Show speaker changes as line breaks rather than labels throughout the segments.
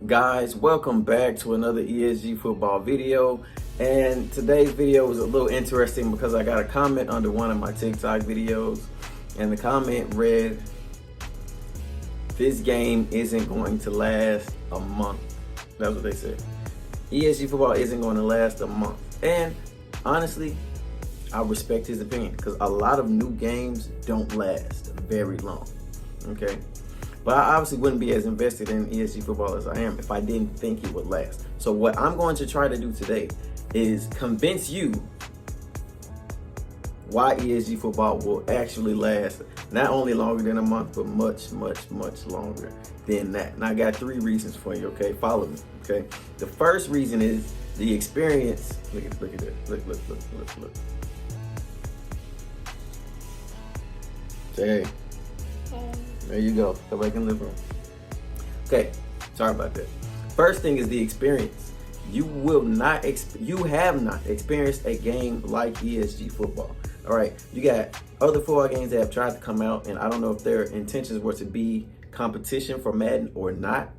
Guys, welcome back to another ESG football video. And today's video is a little interesting because I got a comment under one of my TikTok videos, and the comment read, "This game isn't going to last a month." That's what they said. ESG football isn't going to last a month. And honestly, I respect his opinion because a lot of new games don't last very long. Okay. But I obviously wouldn't be as invested in ESG football as I am if I didn't think it would last. So what I'm going to try to do today is convince you why ESG football will actually last not only longer than a month, but much, much, much longer than that. And I got 3 reasons for you, okay? Follow me, okay? The first reason is the experience. Look at this. Look. Say hey. There you go. Go back in the living room. Okay, sorry about that. First thing is the experience. You have not experienced a game like ESG football. All right, you got other football games that have tried to come out, and I don't know if their intentions were to be competition for Madden or not,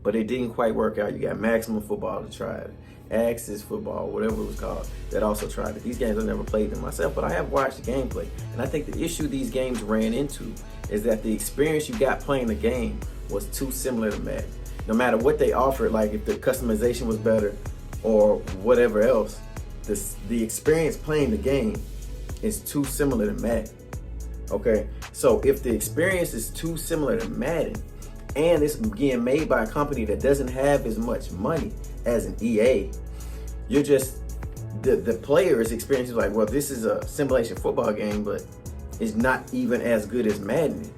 but it didn't quite work out. You got Maximum Football to try it, Axis Football, whatever it was called, that also tried it. These games I've never played them myself, but I have watched the gameplay, and I think the issue these games ran into is that the experience you got playing the game was too similar to Madden. No matter what they offered, like if the customization was better or whatever else, the experience playing the game is too similar to Madden. Okay, so if the experience is too similar to Madden and it's being made by a company that doesn't have as much money as an EA, you're just, the player's experience is like, well, this is a simulation football game, but it's not even as good as Madden is.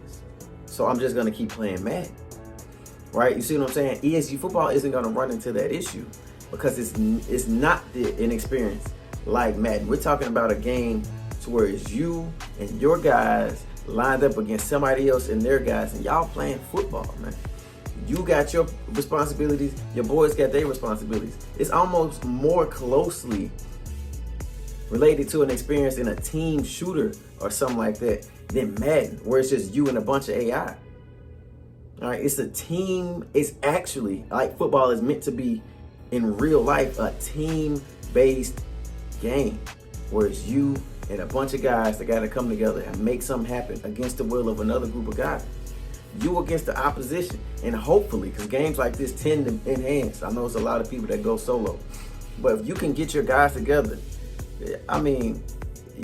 So I'm just gonna keep playing Madden, right? You see what I'm saying? ESG football isn't gonna run into that issue because it's not an experience like Madden. We're talking about a game to where it's you and your guys lined up against somebody else and their guys, and y'all playing football, man. You got your responsibilities, your boys got their responsibilities. It's almost more closely related to an experience in a team shooter or something like that than Madden, where it's just you and a bunch of AI. All right, it's a team. It's actually like football is meant to be in real life, a team-based game where it's you and a bunch of guys that got to come together and make something happen against the will of another group of guys. You against the opposition, and hopefully, because games like this tend to enhance. I know it's a lot of people that go solo, but if you can get your guys together, I mean,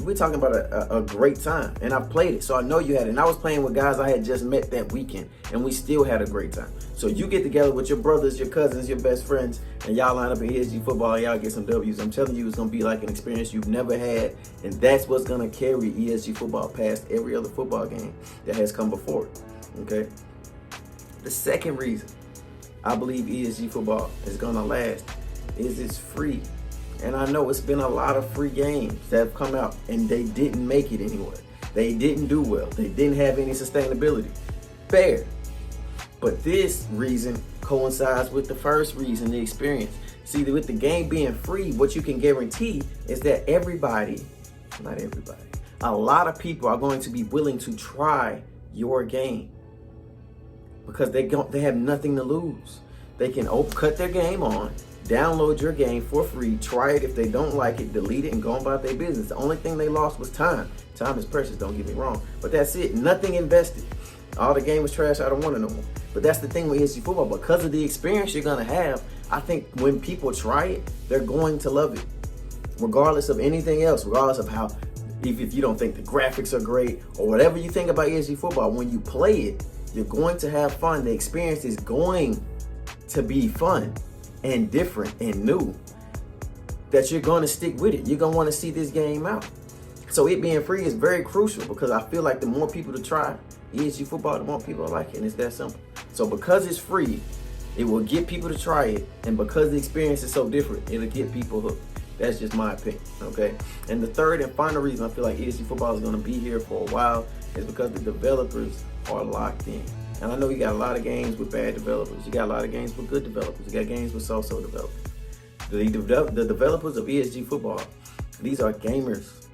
we're talking about a great time. And I've played it, so I know you had it. And I was playing with guys I had just met that weekend, and we still had a great time. So you get together with your brothers, your cousins, your best friends, and y'all line up in ESG football, and y'all get some W's. I'm telling you, it's going to be like an experience you've never had, and that's what's going to carry ESG football past every other football game that has come before it, okay? The second reason I believe ESG football is going to last is it's free. And I know it's been a lot of free games that have come out and they didn't make it anywhere. They didn't do well. They didn't have any sustainability. Fair. But this reason coincides with the first reason, the experience. See, with the game being free, what you can guarantee is that not everybody, a lot of people are going to be willing to try your game because they have nothing to lose. They can cut their game on, download your game for free, try it. If they don't like it, delete it and go about their business. The only thing they lost was time. Time is precious, don't get me wrong. But that's it, nothing invested. All the game was trash, I don't want it no more. But that's the thing with ESG football. Because of the experience you're gonna have, I think when people try it, they're going to love it. Regardless of anything else, regardless of how, if you don't think the graphics are great, or whatever you think about ESG football, when you play it, you're going to have fun. The experience is going to be fun and different and new, that you're going to stick with it. You're going to want to see this game out. So it being free is very crucial because I feel like the more people to try ESG football, the more people like it, and it's that simple. So because it's free, it will get people to try it, and because the experience is so different, it'll get people hooked. That's just my opinion, okay? And the third and final reason I feel like ESG football is going to be here for a while is because the developers are locked in. And I know you got a lot of games with bad developers. You got a lot of games with good developers. You got games with so-so developers. The developers of ESG football, these are gamers.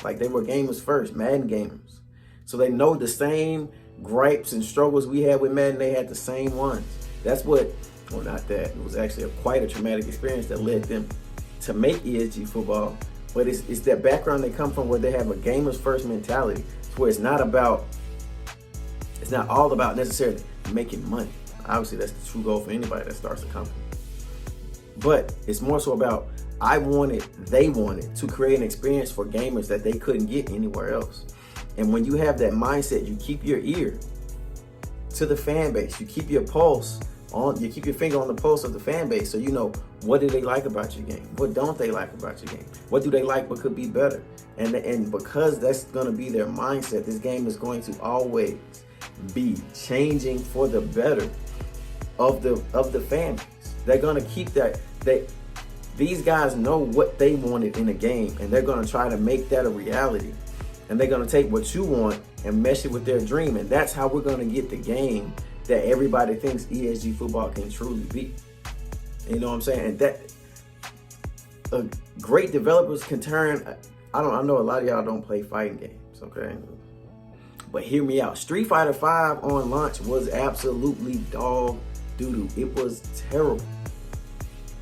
Like, they were gamers first, Madden gamers. So they know the same gripes and struggles we had with Madden, they had the same ones. That's what Well, not that. It was actually quite a traumatic experience that led them to make ESG football. But it's that background they come from, where they have a gamers first mentality, where it's not all about necessarily making money. Obviously, that's the true goal for anybody that starts a company. But it's more so about they wanted to create an experience for gamers that they couldn't get anywhere else. And when you have that mindset, you keep your ear to the fan base. You keep your you keep your finger on the pulse of the fan base, so you know, what do they like about your game? What don't they like about your game? What do they like but could be better? And because that's going to be their mindset, this game is going to always be changing for the better of the fan base. They're going to keep that. These guys know what they wanted in a game, and they're going to try to make that a reality. And they're going to take what you want and mesh it with their dream. And that's how we're going to get the game that everybody thinks ESG football can truly be. You know what I'm saying? And that great developers can turn. I know a lot of y'all don't play fighting games, okay? But hear me out. Street Fighter V on launch was absolutely dog doo-doo. It was terrible.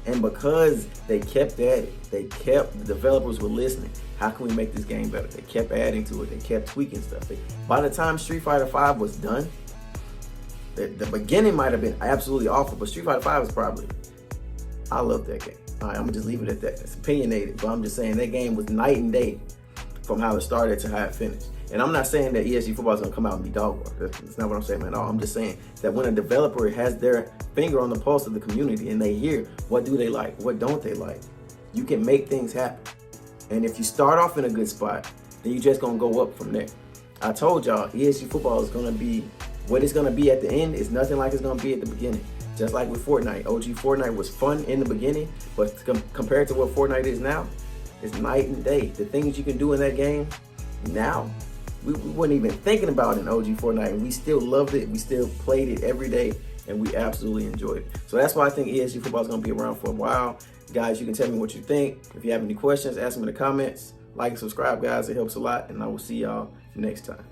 And because they kept at it, the developers were listening. How can we make this game better? They kept adding to it. They kept tweaking stuff. By the time Street Fighter V was done, the beginning might have been absolutely awful, but Street Fighter V is probably, I love that game. All right, I'm gonna just leave it at that. It's opinionated, but I'm just saying that game was night and day from how it started to how it finished. And I'm not saying that ESG football is gonna come out and be dog water. That's not what I'm saying at all. I'm just saying that when a developer has their finger on the pulse of the community and they hear what do they like, what don't they like, you can make things happen. And if you start off in a good spot, then you're just gonna go up from there. I told y'all, ESG football is gonna be, what it's gonna be at the end is nothing like it's gonna be at the beginning. Just like with Fortnite. OG Fortnite was fun in the beginning, but compared to what Fortnite is now, it's night and day. The things you can do in that game now, we weren't even thinking about in OG Fortnite, and we still loved it. We still played it every day, and we absolutely enjoyed it. So that's why I think ESG football is gonna be around for a while. Guys, you can tell me what you think. If you have any questions, ask them in the comments. Like and subscribe, guys. It helps a lot, and I will see y'all next time.